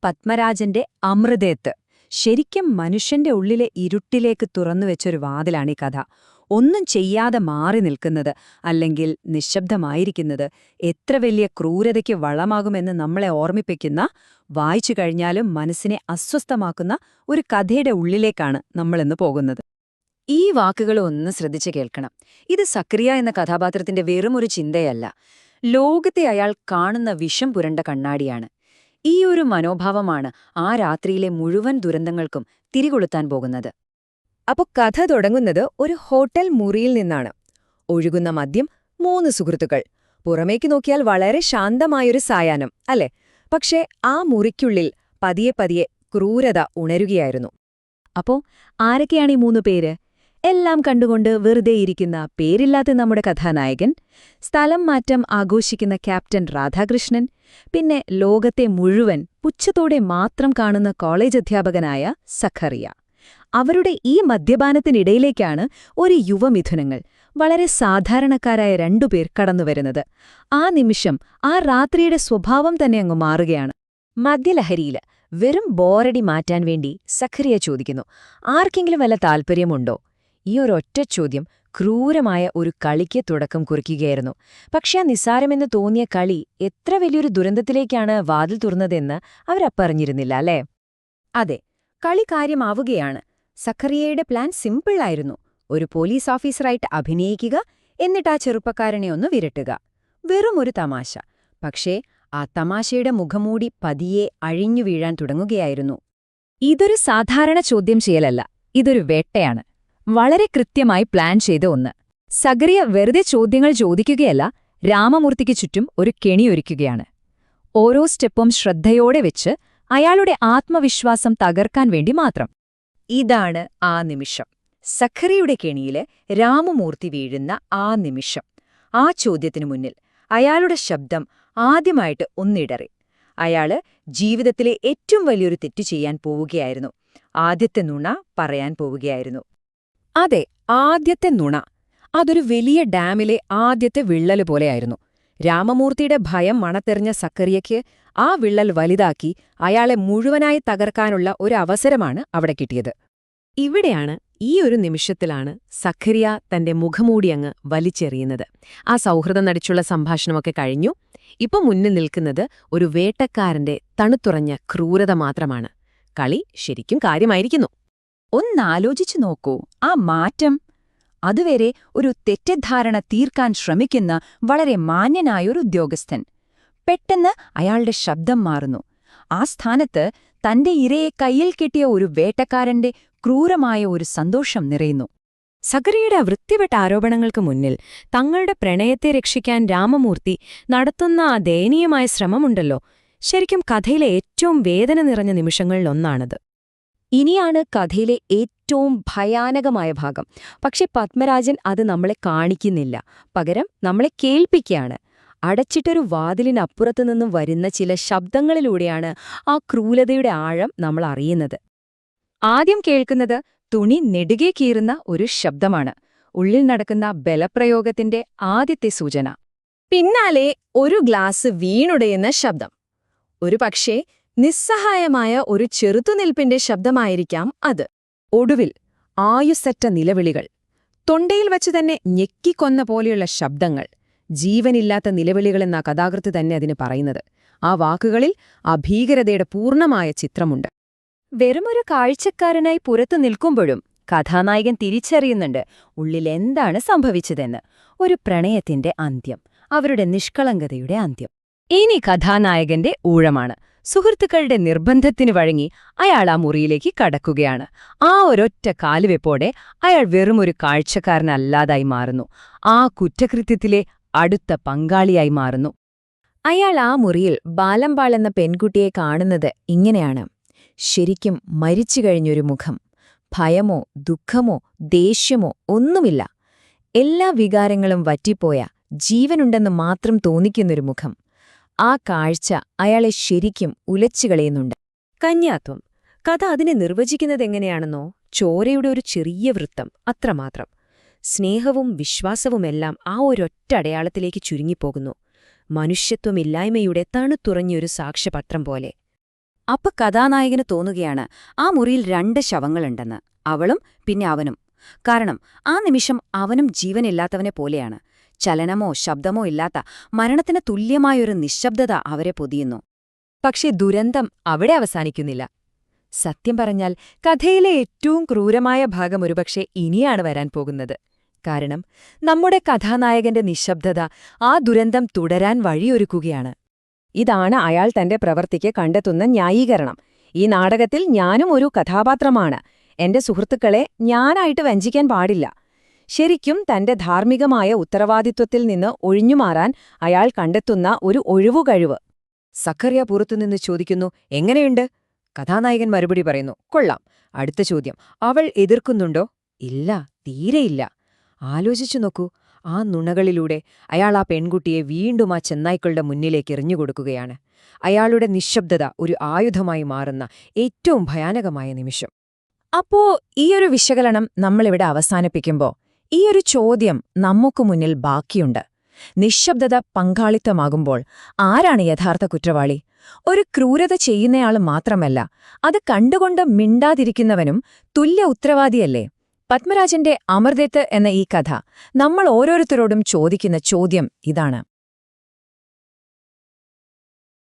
പത്മരാജന്റെ അമൃതേത്ത്. ശരിക്കും മനുഷ്യന്റെ ഉള്ളിലെ ഇരുട്ടിലേക്ക് തുറന്നുവെച്ചൊരു വാതിലാണീ കഥ. ഒന്നും ചെയ്യാതെ മാറി നിൽക്കുന്നത്, അല്ലെങ്കിൽ നിശബ്ദമായിരിക്കുന്നത് എത്ര വലിയ ക്രൂരതയ്ക്ക് വളമാകുമെന്ന് നമ്മളെ ഓർമ്മിപ്പിക്കുന്ന, വായിച്ചു കഴിഞ്ഞാലും മനസ്സിനെ അസ്വസ്ഥമാക്കുന്ന ഒരു കഥയുടെ ഉള്ളിലേക്കാണ് നമ്മളിന്ന് പോകുന്നത്. ഈ വാക്കുകൾ ഒന്ന് ശ്രദ്ധിച്ചു കേൾക്കണം. ഇത് സക്രിയ എന്ന കഥാപാത്രത്തിന്റെ വെറുമൊരു ചിന്തയല്ല. ലോകത്തെ അയാൾ കാണുന്ന വിഷം പുരണ്ട കണ്ണാടിയാണ്. ഈ ഒരു മനോഭാവമാണ് ആ രാത്രിയിലെ മുഴുവൻ ദുരന്തങ്ങൾക്കും തിരികൊളുത്താൻ പോകുന്നത്. അപ്പോൾ കഥ തുടങ്ങുന്നത് ഒരു ഹോട്ടൽ മുറിയിൽ നിന്നാണ്. ഒഴുകുന്ന മദ്യം, 3 സുഹൃത്തുക്കൾ. പുറമേക്ക് നോക്കിയാൽ വളരെ ശാന്തമായൊരു സായാഹ്നം അല്ലേ? പക്ഷേ ആ മുറിക്കുള്ളിൽ പതിയെ പതിയെ ക്രൂരത ഉണരുകയായിരുന്നു. അപ്പോ ആരൊക്കെയാണ് ഈ 3 പേര്? എല്ലാം കണ്ടുകൊണ്ട് വെറുതെയിരിക്കുന്ന പേരില്ലാത്ത നമ്മുടെ കഥാനായകൻ, സ്ഥലം മാറ്റം ആഘോഷിക്കുന്ന ക്യാപ്റ്റൻ രാധാകൃഷ്ണൻ, പിന്നെ ലോകത്തെ മുഴുവൻ പുച്ഛത്തോടെ മാത്രം കാണുന്ന കോളേജ് അധ്യാപകനായ സഖറിയ. അവരുടെ ഈ മദ്യപാനത്തിനിടയിലേക്കാണ് ഒരു യുവമിഥുനങ്ങൾ, വളരെ സാധാരണക്കാരായ 2 പേർ കടന്നുവരുന്നത്. ആ നിമിഷം ആ രാത്രിയുടെ സ്വഭാവം തന്നെ അങ്ങ് മാറുകയാണ്. മദ്യലഹരിയില് വെറും ബോറടി മാറ്റാൻ വേണ്ടി സഖറിയ ചോദിക്കുന്നു, ആർക്കെങ്കിലും വല്ല താൽപ്പര്യമുണ്ടോ? ഈ ഒരൊറ്റ ചോദ്യം ക്രൂരമായ ഒരു കളിക്ക് തുടക്കം കുറിക്കുകയായിരുന്നു. പക്ഷെ ആ നിസ്സാരമെന്ന് തോന്നിയ കളി എത്ര വലിയൊരു ദുരന്തത്തിലേക്കാണ് വാതിൽ തുറന്നതെന്ന് അവരപ്പറഞ്ഞിരുന്നില്ല, അല്ലേ? അതെ, കളി കാര്യമാവുകയാണ്. സഖറിയയുടെ പ്ലാൻ സിമ്പിളായിരുന്നു. ഒരു പോലീസ് ഓഫീസറായിട്ട് അഭിനയിക്കുക, എന്നിട്ട് ആ ചെറുപ്പക്കാരനെ ഒന്ന് വിരട്ടുക. വെറും ഒരു തമാശ. പക്ഷേ ആ തമാശയുടെ മുഖംമൂടി പതിയെ അഴിഞ്ഞു വീഴാൻ തുടങ്ങുകയായിരുന്നു. ഇതൊരു സാധാരണ ചോദ്യം ചെയ്യലല്ല, ഇതൊരു വേട്ടയാണ്. വളരെ കൃത്യമായി പ്ലാൻ ചെയ്ത ഒന്ന്. സഖറിയ വെറുതെ ചോദ്യങ്ങൾ ചോദിക്കുകയല്ല, രാമമൂർത്തിക്ക് ചുറ്റും ഒരു കെണിയൊരുക്കുകയാണ്. ഓരോ സ്റ്റെപ്പും ശ്രദ്ധയോടെ വെച്ച് അയാളുടെ ആത്മവിശ്വാസം തകർക്കാൻ വേണ്ടി മാത്രം. ഇതാണ് ആ നിമിഷം. സഖറിയുടെ കെണിയില് രാമമൂർത്തി വീഴുന്ന ആ നിമിഷം. ആ ചോദ്യത്തിനു മുന്നിൽ അയാളുടെ ശബ്ദം ആദ്യമായിട്ട് ഒന്നിടറി. അയാള് ജീവിതത്തിലെ ഏറ്റവും വലിയൊരു തെറ്റു ചെയ്യാൻ പോവുകയായിരുന്നു. ആദ്യത്തെ നുണ പറയാൻ പോവുകയായിരുന്നു. അതെ, ആദ്യത്തെ നുണ. അതൊരു വലിയ ഡാമിലെ ആദ്യത്തെ വിള്ളല് പോലെയായിരുന്നു. രാമമൂർത്തിയുടെ ഭയം മണത്തെറിഞ്ഞ സഖറിയയ്ക്ക് ആ വിള്ളൽ വലുതാക്കി അയാളെ മുഴുവനായി തകർക്കാനുള്ള ഒരു അവസരമാണ് അവിടെ കിട്ടിയത്. ഇവിടെയാണ്, ഈ ഒരു നിമിഷത്തിലാണ് സഖറിയ തന്റെ മുഖമൂടിയങ്ങ് വലിച്ചെറിയുന്നത്. ആ സൗഹൃദം നടിച്ചുള്ള സംഭാഷണമൊക്കെ കഴിഞ്ഞു. ഇപ്പൊ മുന്നിൽ നിൽക്കുന്നത് ഒരു വേട്ടക്കാരന്റെ തണുത്തുറഞ്ഞ ക്രൂരത മാത്രമാണ്. കളി ശരിക്കും കാര്യമായിരിക്കുന്നു. ഒന്നാലോചിച്ചു നോക്കൂ, ആ മാറ്റം. അതുവരെ ഒരു തെറ്റിദ്ധാരണ തീർക്കാൻ ശ്രമിക്കുന്ന വളരെ മാന്യനായൊരു ഉദ്യോഗസ്ഥൻ. പെട്ടെന്ന് അയാളുടെ ശബ്ദം മാറുന്നു. ആ സ്ഥാനത്ത് തന്റെ ഇരയെ കയ്യിൽ കെട്ടിയ ഒരു വേട്ടക്കാരന്റെ ക്രൂരമായ ഒരു സന്തോഷം നിറയുന്നു. സഖറിയയുടെ വൃത്തിവെട്ട ആരോപണങ്ങൾക്ക് മുന്നിൽ തങ്ങളുടെ പ്രണയത്തെ രക്ഷിക്കാൻ രാമമൂർത്തി നടത്തുന്ന ആ ദയനീയമായ ശ്രമമുണ്ടല്ലോ, ശരിക്കും കഥയിലെ ഏറ്റവും വേദന നിറഞ്ഞ നിമിഷങ്ങളിലൊന്നാണത്. ഇനിയാണ് കഥയിലെ ഏറ്റവും ഭയാനകമായ ഭാഗം. പക്ഷെ പത്മരാജൻ അത് നമ്മളെ കാണിക്കുന്നില്ല, പകരം നമ്മളെ കേൾപ്പിക്കുകയാണ്. അടച്ചിട്ടൊരു വാതിലിനപ്പുറത്തുനിന്നും വരുന്ന ചില ശബ്ദങ്ങളിലൂടെയാണ് ആ ക്രൂരതയുടെ ആഴം നമ്മൾ അറിയുന്നത്. ആദ്യം കേൾക്കുന്നത് തുണി നെടുകെ കീറുന്ന ഒരു ശബ്ദമാണ്. ഉള്ളിൽ നടക്കുന്ന ബലപ്രയോഗത്തിന്റെ ആദ്യത്തെ സൂചന. പിന്നാലെ ഒരു ഗ്ലാസ് വീണുടയുന്ന ശബ്ദം. ഒരുപക്ഷേ നിസ്സഹായമായ ഒരു ചെറുത്തുനിൽപ്പിന്റെ ശബ്ദമായിരിക്കാം അത്. ഒടുവിൽ ആയുസ്സറ്റ നിലവിളികൾ. തൊണ്ടയിൽ വച്ചു തന്നെ ഞെക്കിക്കൊന്ന പോലെയുള്ള ശബ്ദങ്ങൾ. ജീവനില്ലാത്ത നിലവിളികളെന്ന കഥാകൃത്ത് തന്നെ അതിന് പറയുന്നത്. ആ വാക്കുകളിൽ ആ ഭീകരതയുടെ പൂർണ്ണമായ ചിത്രമുണ്ട്. വെറുമൊരു കാഴ്ചക്കാരനായി പുറത്തു നിൽക്കുമ്പോഴും കഥാനായകൻ തിരിച്ചറിയുന്നുണ്ട് ഉള്ളിലെന്താണ് സംഭവിച്ചതെന്ന്. ഒരു പ്രണയത്തിന്റെ അന്ത്യം, അവരുടെ നിഷ്കളങ്കതയുടെ അന്ത്യം. ഇനി കഥാനായകന്റെ ഊഴമാണ്. സുഹൃത്തുക്കളുടെ നിർബന്ധത്തിനു വഴങ്ങി അയാൾ ആ മുറിയിലേക്ക് കടക്കുകയാണ്. ആ ഒരൊറ്റ കാലുവെപ്പോടെ അയാൾ വെറുമൊരു കാഴ്ചക്കാരനല്ലാതായി മാറുന്നു. ആ കുറ്റകൃത്യത്തിലെ അടുത്ത പങ്കാളിയായി മാറുന്നു. അയാൾ ആ മുറിയിൽ ബാലമ്പാൾ എന്ന പെൺകുട്ടിയെ കാണുന്നത് ഇങ്ങനെയാണ്. ശരിക്കും മരിച്ചുകഴിഞ്ഞൊരു മുഖം. ഭയമോ ദുഃഖമോ ദേഷ്യമോ ഒന്നുമില്ല. എല്ലാ വികാരങ്ങളും വറ്റിപ്പോയ, ജീവനുണ്ടെന്ന് മാത്രം തോന്നിക്കുന്നൊരു മുഖം. ആ കാഴ്ച അയാളെ ശരിക്കും ഉലച്ചുകളയുന്നുണ്ട്. കന്യാത്വം. കഥ അതിനെ നിർവചിക്കുന്നതെങ്ങനെയാണെന്നോ? ചോരയുടെ ഒരു ചെറിയ വൃത്തം, അത്രമാത്രം. സ്നേഹവും വിശ്വാസവുമെല്ലാം ആ ഒരൊറ്റ അടയാളത്തിലേക്ക് ചുരുങ്ങിപ്പോകുന്നു. മനുഷ്യത്വമില്ലായ്മയുടെ തണുത്തുറഞ്ഞൊരു സാക്ഷ്യപത്രം പോലെ. അപ്പൊ കഥാനായകന് തോന്നുകയാണ് ആ മുറിയിൽ 2 ശവങ്ങളുണ്ടെന്ന്, അവളും പിന്നെ അവനും. കാരണം ആ നിമിഷം അവനും ജീവനില്ലാത്തവനെ പോലെയാണ്. ചലനമോ ശബ്ദമോ ഇല്ലാത്ത മരണത്തിന് തുല്യമായൊരു നിശ്ശബ്ദത അവരെ പൊതിയുന്നു. പക്ഷേ ദുരന്തം അവിടെ അവസാനിക്കുന്നില്ല. സത്യം പറഞ്ഞാൽ കഥയിലെ ഏറ്റവും ക്രൂരമായ ഭാഗം ഒരുപക്ഷെ ഇനിയാണ് വരാൻ പോകുന്നത്. കാരണം നമ്മുടെ കഥാനായകന്റെ നിശ്ശബ്ദത ആ ദുരന്തം തുടരാൻ വഴിയൊരുക്കുകയാണ്. ഇതാണ് അയാൾ തന്റെ പ്രവൃത്തിക്ക് കണ്ടെത്തുന്ന ന്യായീകരണം. ഈ നാടകത്തിൽ ഞാനും ഒരു കഥാപാത്രമാണ്. എന്റെ സുഹൃത്തുക്കളെ ഞാനായിട്ട് വഞ്ചിക്കാൻ പാടില്ല. ശരിക്കും തന്റെ ധാർമ്മികമായ ഉത്തരവാദിത്വത്തിൽ നിന്ന് ഒഴിഞ്ഞുമാറാൻ അയാൾ കണ്ടെത്തുന്ന ഒരു ഒഴിവുകഴിവ്. സക്കറിയ പുറത്തുനിന്ന് ചോദിക്കുന്നു, എങ്ങനെയുണ്ട്? കഥാനായകൻ മറുപടി പറയുന്നു, കൊള്ളാം. അടുത്ത ചോദ്യം, അവൾ എതിർക്കുന്നുണ്ടോ? ഇല്ല, തീരെയില്ല. ആലോചിച്ചു നോക്കൂ, ആ നുണകളിലൂടെ അയാൾ ആ പെൺകുട്ടിയെ വീണ്ടും ആ ചെന്നായ്ക്കളുടെ മുന്നിലേക്ക് എറിഞ്ഞുകൊടുക്കുകയാണ്. അയാളുടെ നിശ്ശബ്ദത ഒരു ആയുധമായി മാറുന്ന ഏറ്റവും ഭയാനകമായ നിമിഷം. അപ്പോ ഈയൊരു വിശകലനം നമ്മളിവിടെ അവസാനിപ്പിക്കുമ്പോൾ ഈയൊരു ചോദ്യം നമുക്കു മുന്നിൽ ബാക്കിയുണ്ട്. നിശ്ശബ്ദത പങ്കാളിത്തമാകുമ്പോൾ ആരാണ് യഥാർത്ഥ കുറ്റവാളി? ഒരു ക്രൂരത ചെയ്യുന്നയാൾ മാത്രമല്ല, അത് കണ്ടുകൊണ്ട് മിണ്ടാതിരിക്കുന്നവനും തുല്യ ഉത്തരവാദിയല്ലേ? പത്മരാജന്റെ അമർദേത്ത് എന്ന ഈ കഥ നമ്മൾ ഓരോരുത്തരോടും ചോദിക്കുന്ന ചോദ്യം ഇതാണ്.